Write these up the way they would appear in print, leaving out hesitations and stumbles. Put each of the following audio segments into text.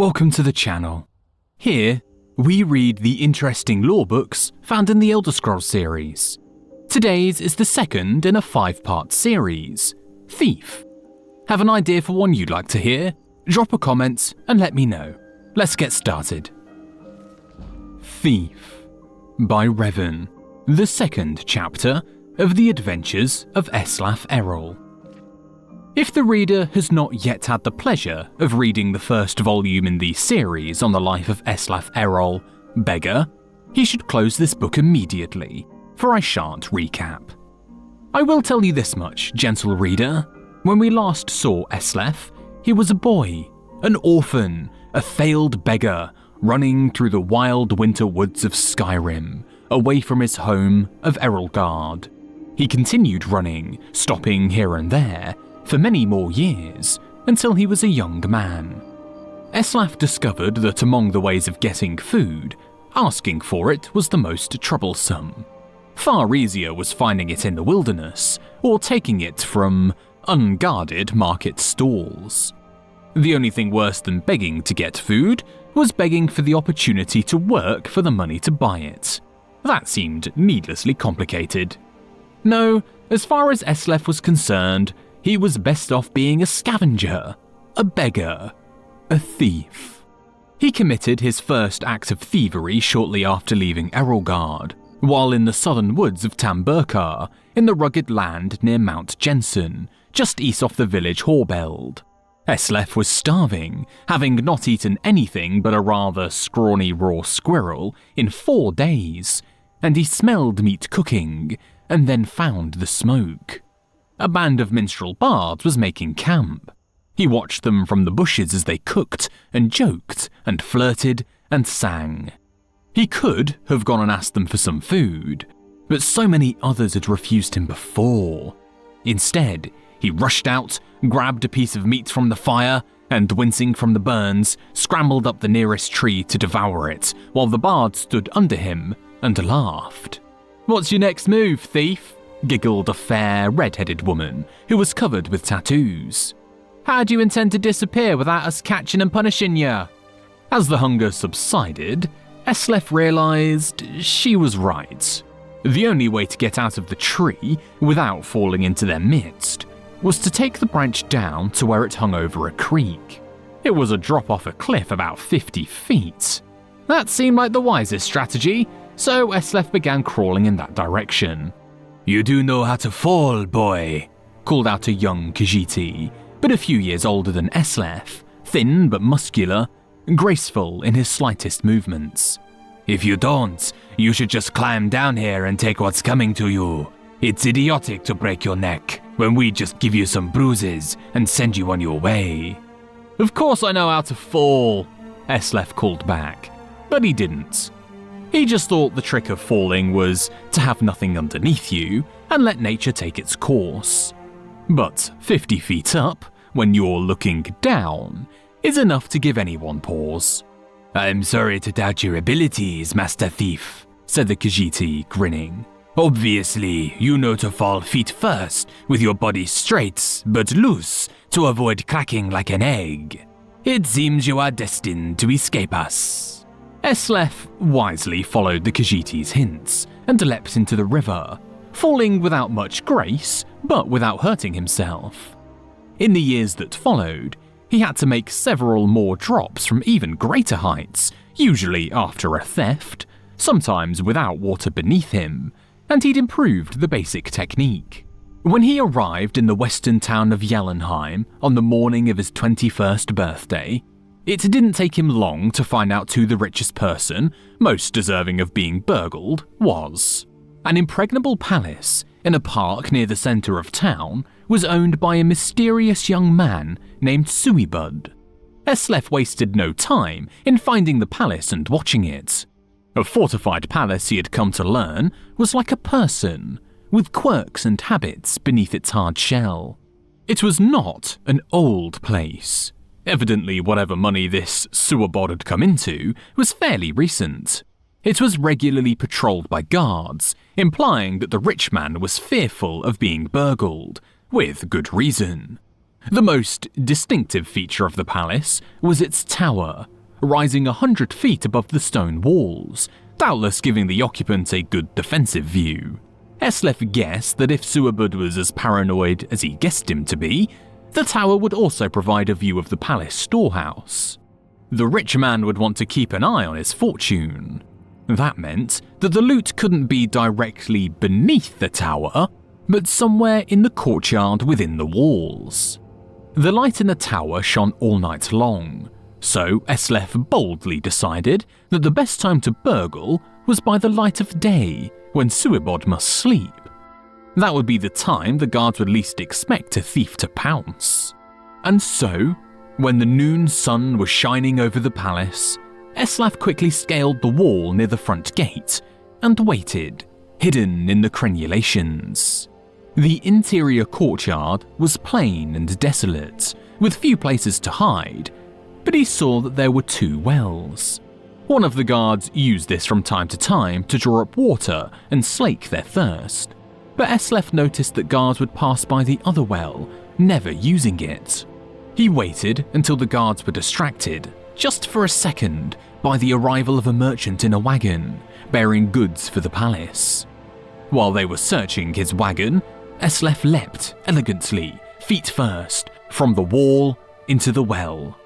welcome to the channel. Here, we read the interesting lore books found in the Elder Scrolls series. Today's is the second in a 5-part series, Thief. Have an idea for one you'd like to hear? Drop a comment and let me know. Let's get started. Thief by Revan, the second chapter of the adventures of Eslaf Errol. If the reader has not yet had the pleasure of reading the first volume in the series on the life of Eslaf Errol, Beggar, he should close this book immediately, for I shan't recap. I will tell you this much, gentle reader. When we last saw Eslaf, he was a boy, an orphan, a failed beggar, running through the wild winter woods of Skyrim, away from his home of Errolgard. He continued running, stopping here and there, for many more years, until he was a young man. Eslaf discovered that among the ways of getting food, asking for it was the most troublesome. Far easier was finding it in the wilderness, or taking it from unguarded market stalls. The only thing worse than begging to get food was begging for the opportunity to work for the money to buy it. That seemed needlessly complicated. No, as far as Eslaf was concerned, he was best off being a scavenger, a beggar, a thief. He committed his first act of thievery shortly after leaving Errolgard, while in the southern woods of Tamburkar, in the rugged land near Mount Jensen, just east of the village Horbeld. Eslaf was starving, having not eaten anything but a rather scrawny raw squirrel in 4 days, and he smelled meat cooking, and then found the smoke. A band of minstrel bards was making camp. He watched them from the bushes as they cooked and joked and flirted and sang. He could have gone and asked them for some food, but so many others had refused him before. Instead, he rushed out, grabbed a piece of meat from the fire, and wincing from the burns, scrambled up the nearest tree to devour it, while the bard stood under him and laughed. "What's your next move, thief?" giggled a fair, red-headed woman who was covered with tattoos. "How do you intend to disappear without us catching and punishing you?" As the hunger subsided, Eslaf realized she was right. The only way to get out of the tree without falling into their midst was to take the branch down to where it hung over a creek. It was a drop off a cliff about 50 feet. That seemed like the wisest strategy, so Eslaf began crawling in that direction. "You do know how to fall, boy," called out a young Khajiit, but a few years older than Eslaf, thin but muscular, graceful in his slightest movements. "If you don't, you should just climb down here and take what's coming to you. It's idiotic to break your neck when we just give you some bruises and send you on your way." "Of course I know how to fall," Eslaf called back, but he didn't. He just thought the trick of falling was to have nothing underneath you and let nature take its course. But 50 feet up, when you're looking down, is enough to give anyone pause. "I'm sorry to doubt your abilities, Master Thief," said the Khajiit, grinning. "Obviously, you know to fall feet first with your body straight but loose to avoid cracking like an egg. It seems you are destined to escape us." Eslaf wisely followed the Khajiit's hints and leapt into the river, falling without much grace, but without hurting himself. In the years that followed, he had to make several more drops from even greater heights, usually after a theft, sometimes without water beneath him, and he'd improved the basic technique. When he arrived in the western town of Jellenheim on the morning of his 21st birthday, it didn't take him long to find out who the richest person, most deserving of being burgled, was. An impregnable palace in a park near the center of town was owned by a mysterious young man named Suibud. Eslaf wasted no time in finding the palace and watching it. A fortified palace, he had come to learn, was like a person, with quirks and habits beneath its hard shell. It was not an old place. Evidently, whatever money this Suibod had come into was fairly recent. It was regularly patrolled by guards, implying that the rich man was fearful of being burgled, with good reason. The most distinctive feature of the palace was its tower, rising 100 feet above the stone walls, doubtless giving the occupant a good defensive view. Eslef guessed that if Suabud was as paranoid as he guessed him to be, the tower would also provide a view of the palace storehouse. The rich man would want to keep an eye on his fortune. That meant that the loot couldn't be directly beneath the tower, but somewhere in the courtyard within the walls. The light in the tower shone all night long, so Eslef boldly decided that the best time to burgle was by the light of day, when Suibod must sleep. That would be the time the guards would least expect a thief to pounce. And so, when the noon sun was shining over the palace, Eslaf quickly scaled the wall near the front gate and waited, hidden in the crenulations. The interior courtyard was plain and desolate, with few places to hide, but he saw that there were 2 wells. One of the guards used this from time to time to draw up water and slake their thirst, but Eslef noticed that guards would pass by the other well, never using it. He waited until the guards were distracted, just for a second, by the arrival of a merchant in a wagon, bearing goods for the palace. While they were searching his wagon, Eslef leapt elegantly, feet first, from the wall into the well.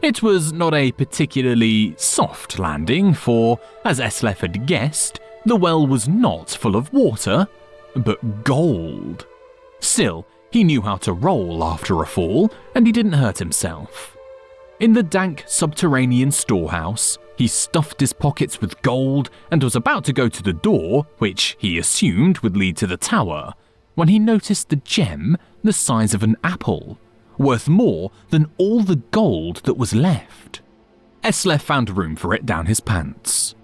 It was not a particularly soft landing, for, as Eslef had guessed, the well was not full of water, but gold. Still, he knew how to roll after a fall, and he didn't hurt himself. In the dank subterranean storehouse, he stuffed his pockets with gold and was about to go to the door, which he assumed would lead to the tower, when he noticed the gem the size of an apple, worth more than all the gold that was left. Eslef found room for it down his pants.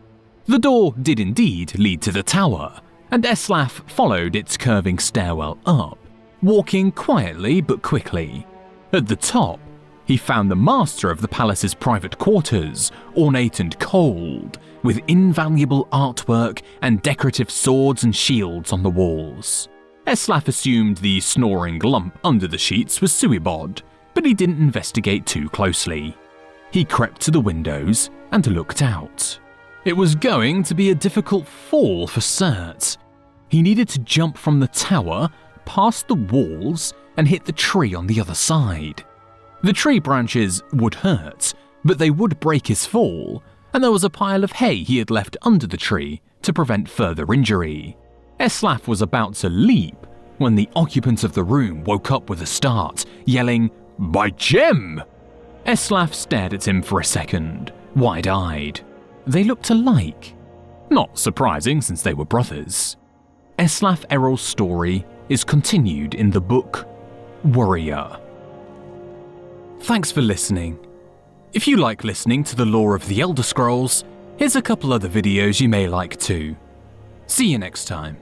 The door did indeed lead to the tower, and Eslaf followed its curving stairwell up, walking quietly but quickly. At the top, he found the master of the palace's private quarters, ornate and cold, with invaluable artwork and decorative swords and shields on the walls. Eslaf assumed the snoring lump under the sheets was Suibod, but he didn't investigate too closely. He crept to the windows and looked out. It was going to be a difficult fall for cert. He needed to jump from the tower, past the walls, and hit the tree on the other side. The tree branches would hurt, but they would break his fall, and there was a pile of hay he had left under the tree to prevent further injury. Eslaf was about to leap when the occupant of the room woke up with a start, yelling, "My gem!" Eslaf stared at him for a second, wide-eyed. They looked alike. Not surprising since they were brothers. Eslaf Errol's story is continued in the book Warrior. Thanks for listening. If you like listening to the lore of the Elder Scrolls, here's a couple other videos you may like too. See you next time.